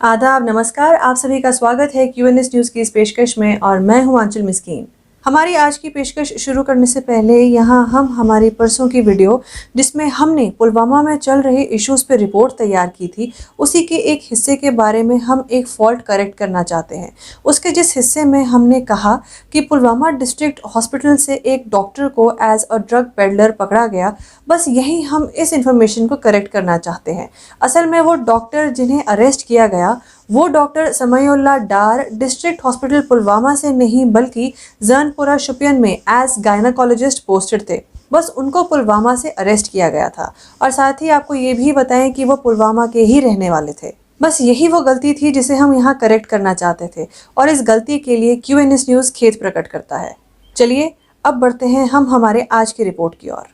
आदाब, नमस्कार। आप सभी का स्वागत है क्यूएनएस न्यूज़ की इस पेशकश में और मैं हूं आंचल मिस्कीन। हमारी आज की पेशकश शुरू करने से पहले यहाँ हम हमारी परसों की वीडियो जिसमें हमने पुलवामा में चल रहे इश्यूज पर रिपोर्ट तैयार की थी, उसी के एक हिस्से के बारे में हम एक फॉल्ट करेक्ट करना चाहते हैं। उसके जिस हिस्से में हमने कहा कि पुलवामा डिस्ट्रिक्ट हॉस्पिटल से एक डॉक्टर को एज अ ड्रग पेडलर पकड़ा गया, बस यही हम इस इंफॉर्मेशन को करेक्ट करना चाहते हैं। असल में वो डॉक्टर जिन्हें अरेस्ट किया गया वो डॉक्टर समयउल्लाह डार डिस्ट्रिक्ट हॉस्पिटल पुलवामा से नहीं बल्कि जौनपुरा शोपियन में एज गायनाकोलॉजिस्ट पोस्टेड थे। बस उनको पुलवामा से अरेस्ट किया गया था और साथ ही आपको ये भी बताएं कि वो पुलवामा के ही रहने वाले थे। बस यही वो गलती थी जिसे हम यहाँ करेक्ट करना चाहते थे और इस गलती के लिए क्यूएनएस न्यूज़ खेद प्रकट करता है। चलिए अब बढ़ते हैं हम हमारे आज की रिपोर्ट की ओर।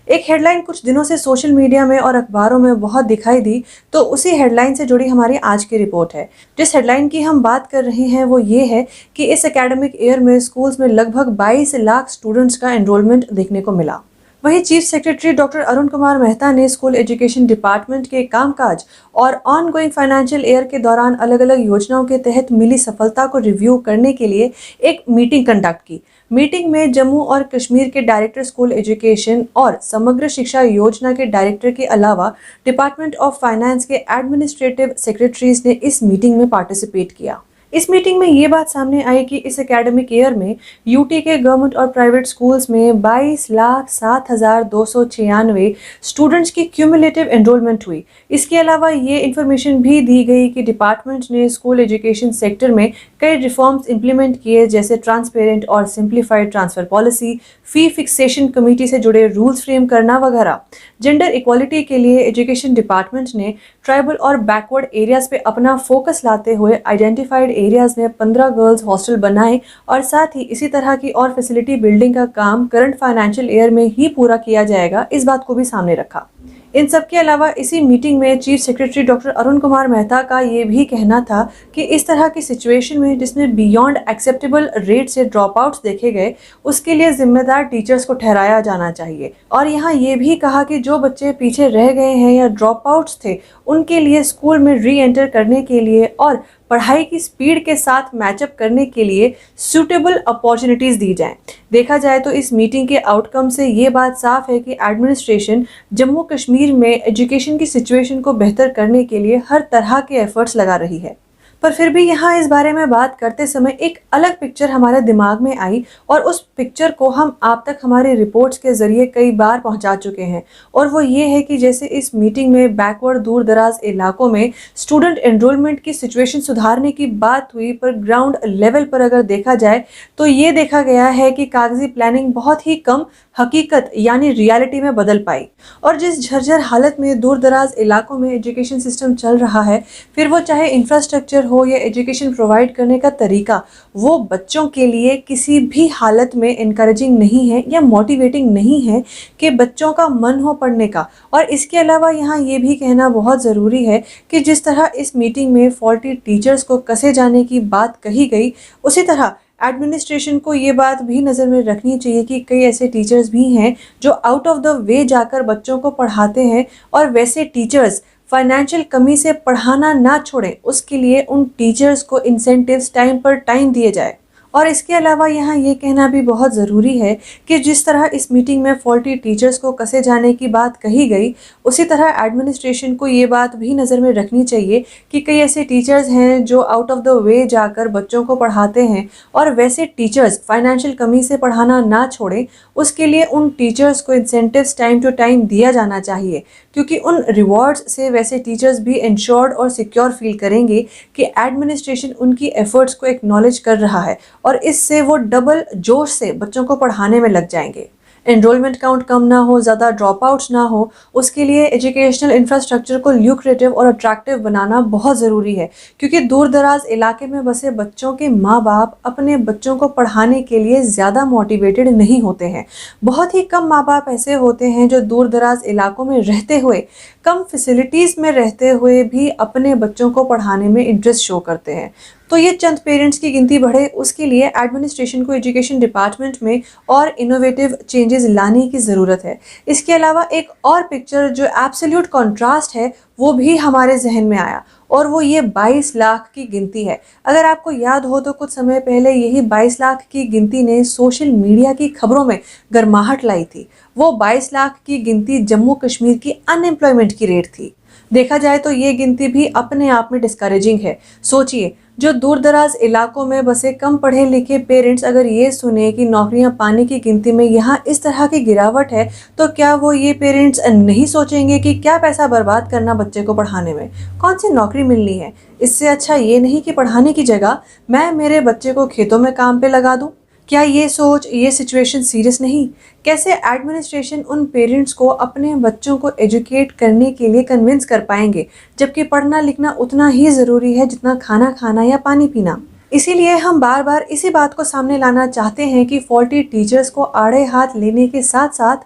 एक हेडलाइन कुछ दिनों से सोशल मीडिया में और अखबारों में बहुत दिखाई दी, तो उसी हेडलाइन से जुड़ी हमारी आज की रिपोर्ट है। जिस हेडलाइन की हम बात कर रहे हैं वो ये है कि इस एकेडमिक ईयर में स्कूल्स में लगभग 22 लाख स्टूडेंट्स का एनरोलमेंट देखने को मिला। वहीं chief secretary doctor Arun Kumar Mehta ने स्कूल एजुकेशन डिपार्टमेंट के कामकाज और ऑन गोइंग फाइनेंशियल ईयर के दौरान अलग अलग योजनाओं के तहत मिली सफलता को रिव्यू करने के लिए एक मीटिंग कंडक्ट की। मीटिंग में जम्मू और कश्मीर के डायरेक्टर स्कूल एजुकेशन और समग्र शिक्षा योजना के डायरेक्टर के अलावा डिपार्टमेंट ऑफ फाइनेंस के एडमिनिस्ट्रेटिव सेक्रेटरीज ने इस मीटिंग में पार्टिसिपेट किया। इस मीटिंग में ये बात सामने आई कि इस एकेडमिक ईयर में यूटी के गवर्नमेंट और प्राइवेट स्कूल्स में 22,07,296 स्टूडेंट्स की क्यूमुलेटिव एनरोलमेंट हुई। इसके अलावा ये इन्फॉर्मेशन भी दी गई कि डिपार्टमेंट ने स्कूल एजुकेशन सेक्टर में कई रिफॉर्म्स इंप्लीमेंट किए, जैसे ट्रांसपेरेंट और सिंप्लीफाइड ट्रांसफर पॉलिसी, फी फिक्सेशन कमेटी से जुड़े रूल्स फ्रेम करना वगैरह। जेंडर इक्वालिटी के लिए एजुकेशन डिपार्टमेंट ने ट्राइबल और बैकवर्ड एरियाज पे अपना फोकस लाते हुए आइडेंटिफाइड एरियाज में 15 गर्ल्स हॉस्टल बनाए और साथ ही इसी तरह की और फैसिलिटी बिल्डिंग का काम करंट फाइनेंशियल ईयर में ही पूरा किया जाएगा, इस बात को भी सामने रखा। इन सब के अलावा इसी मीटिंग में chief secretary doctor Arun Kumar Mehta का ये भी कहना था कि इस तरह की सिचुएशन में जिसमें बियॉन्ड एक्सेप्टेबल रेट से ड्रॉप आउट्स देखे गए, उसके लिए जिम्मेदार टीचर्स को ठहराया जाना चाहिए। और यहाँ ये भी कहा कि जो बच्चे पीछे रह गए हैं या ड्रॉप आउट्स थे, उनके लिए स्कूल में री एंटर करने के लिए और पढ़ाई की स्पीड के साथ मैचअप करने के लिए सूटेबल अपॉर्चुनिटीज़ दी जाएं। देखा जाए तो इस मीटिंग के आउटकम से ये बात साफ है कि एडमिनिस्ट्रेशन जम्मू कश्मीर में एजुकेशन की सिचुएशन को बेहतर करने के लिए हर तरह के एफर्ट्स लगा रही है। पर फिर भी यहाँ इस बारे में बात करते समय एक अलग पिक्चर हमारे दिमाग में आई और उस पिक्चर को हम आप तक हमारी रिपोर्ट्स के जरिए कई बार पहुँचा चुके हैं। और वो ये है कि जैसे इस मीटिंग में बैकवर्ड दूर दराज इलाकों में स्टूडेंट एनरोलमेंट की सिचुएशन सुधारने की बात हुई, पर ग्राउंड लेवल पर अगर देखा जाए तो ये देखा गया है कि कागजी प्लानिंग बहुत ही कम हकीकत यानी रियलिटी में बदल पाई। और जिस झरझर हालत में दूर दराज इलाकों में एजुकेशन सिस्टम चल रहा है, फिर वो चाहे इंफ्रास्ट्रक्चर हो या एजुकेशन प्रोवाइड करने का तरीका, वो बच्चों के लिए किसी भी हालत में इनकरेजिंग नहीं है या मोटिवेटिंग नहीं है कि बच्चों का मन हो पढ़ने का। और इसके अलावा यहाँ ये भी कहना बहुत ज़रूरी है कि जिस तरह इस मीटिंग में फॉल्टी टीचर्स को कसे जाने की बात कही गई, उसी तरह एडमिनिस्ट्रेशन को ये बात भी नज़र में रखनी चाहिए कि कई ऐसे टीचर्स भी हैं जो आउट ऑफ द वे जाकर बच्चों को पढ़ाते हैं और वैसे टीचर्स फाइनेंशियल कमी से पढ़ाना ना छोड़ें, उसके लिए उन टीचर्स को इंसेंटिव्स टाइम पर टाइम दिए जाए। और इसके अलावा यहाँ ये कहना भी बहुत ज़रूरी है कि जिस तरह इस मीटिंग में फॉल्टी टीचर्स को कसे जाने की बात कही गई, उसी तरह एडमिनिस्ट्रेशन को ये बात भी नज़र में रखनी चाहिए कि कई ऐसे टीचर्स हैं जो आउट ऑफ द वे जाकर बच्चों को पढ़ाते हैं और वैसे टीचर्स फाइनेंशियल कमी से पढ़ाना ना छोड़ें, उसके लिए उन टीचर्स को इंसेंटिव्स टाइम टू टाइम दिया जाना चाहिए, क्योंकि उन रिवॉर्ड्स से वैसे टीचर्स भी इंश्योर्ड और सिक्योर फील करेंगे कि एडमिनिस्ट्रेशन उनकी एफर्ट्स को एक्नॉलेज कर रहा है और इससे वो डबल जोश से बच्चों को पढ़ाने में लग जाएंगे। एनरोलमेंट काउंट कम ना हो, ज़्यादा ड्रॉप आउट्स ना हो, उसके लिए एजुकेशनल इंफ्रास्ट्रक्चर को ल्यूक्रेटिव और अट्रैक्टिव बनाना बहुत ज़रूरी है, क्योंकि दूर दराज इलाके में बसे बच्चों के माँ बाप अपने बच्चों को पढ़ाने के लिए ज़्यादा मोटिवेटेड नहीं होते हैं। बहुत ही कम माँ बाप ऐसे होते हैं जो दूर दराज इलाकों में रहते हुए, कम फैसिलिटीज़ में रहते हुए भी अपने बच्चों को पढ़ाने में इंटरेस्ट शो करते हैं। तो ये चंद पेरेंट्स की गिनती बढ़े, उसके लिए एडमिनिस्ट्रेशन को एजुकेशन डिपार्टमेंट में और इनोवेटिव चेंजेस लाने की ज़रूरत है। इसके अलावा एक और पिक्चर जो एब्सोल्यूट कॉन्ट्रास्ट है वो भी हमारे जहन में आया, और वो ये 22 लाख की गिनती है। अगर आपको याद हो तो कुछ समय पहले यही 22 लाख की गिनती ने सोशल मीडिया की खबरों में गर्माहट लाई थी। वो 22 लाख की गिनती जम्मू कश्मीर की अनएम्प्लॉयमेंट की रेट थी। देखा जाए तो ये गिनती भी अपने आप में डिस्करेजिंग है। सोचिए, जो दूर दराज इलाकों में बसे कम पढ़े लिखे पेरेंट्स अगर ये सुने कि नौकरियां पाने की गिनती में यहाँ इस तरह की गिरावट है, तो क्या वो ये पेरेंट्स नहीं सोचेंगे कि क्या पैसा बर्बाद करना बच्चे को पढ़ाने में, कौन सी नौकरी मिलनी है, इससे अच्छा ये नहीं कि पढ़ाने की जगह मैं मेरे बच्चे को खेतों में काम पे लगा दूं। क्या ये सोच, ये सिचुएशन सीरियस नहीं? कैसे एडमिनिस्ट्रेशन उन पेरेंट्स को अपने बच्चों को एजुकेट करने के लिए कन्विंस कर पाएंगे, जबकि पढ़ना लिखना उतना ही ज़रूरी है जितना खाना खाना या पानी पीना? इसीलिए हम बार बार इसी बात को सामने लाना चाहते हैं कि फॉल्टी टीचर्स को आड़े हाथ लेने के साथ साथ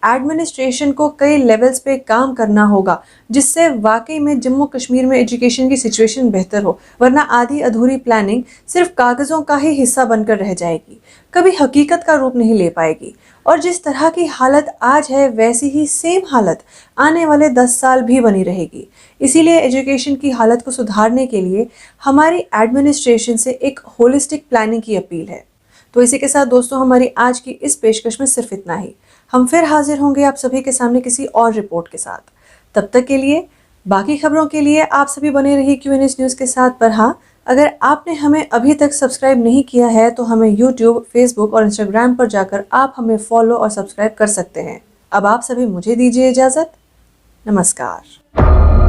एडमिनिस्ट्रेशन को कई लेवल्स पे काम करना होगा, जिससे वाकई में जम्मू कश्मीर में एजुकेशन की सिचुएशन बेहतर हो। वरना आधी अधूरी प्लानिंग सिर्फ कागज़ों का ही हिस्सा बनकर रह जाएगी, कभी हकीकत का रूप नहीं ले पाएगी। और जिस तरह की हालत आज है वैसी ही सेम हालत आने वाले 10 साल भी बनी रहेगी। इसीलिए एजुकेशन की हालत को सुधारने के लिए हमारी एडमिनिस्ट्रेशन से एक होलिस्टिक प्लानिंग की अपील है। तो इसी के साथ दोस्तों, हमारी आज की इस पेशकश में सिर्फ इतना ही। हम फिर हाजिर होंगे आप सभी के सामने किसी और रिपोर्ट के साथ। तब तक के लिए, बाकी खबरों के लिए आप सभी बने रहिए क्यूएनएस न्यूज़ के साथ। पर हाँ, अगर आपने हमें अभी तक सब्सक्राइब नहीं किया है तो हमें यूट्यूब, फेसबुक और इंस्टाग्राम पर जाकर आप हमें फॉलो और सब्सक्राइब कर सकते हैं। अब आप सभी मुझे दीजिए इजाज़त। नमस्कार।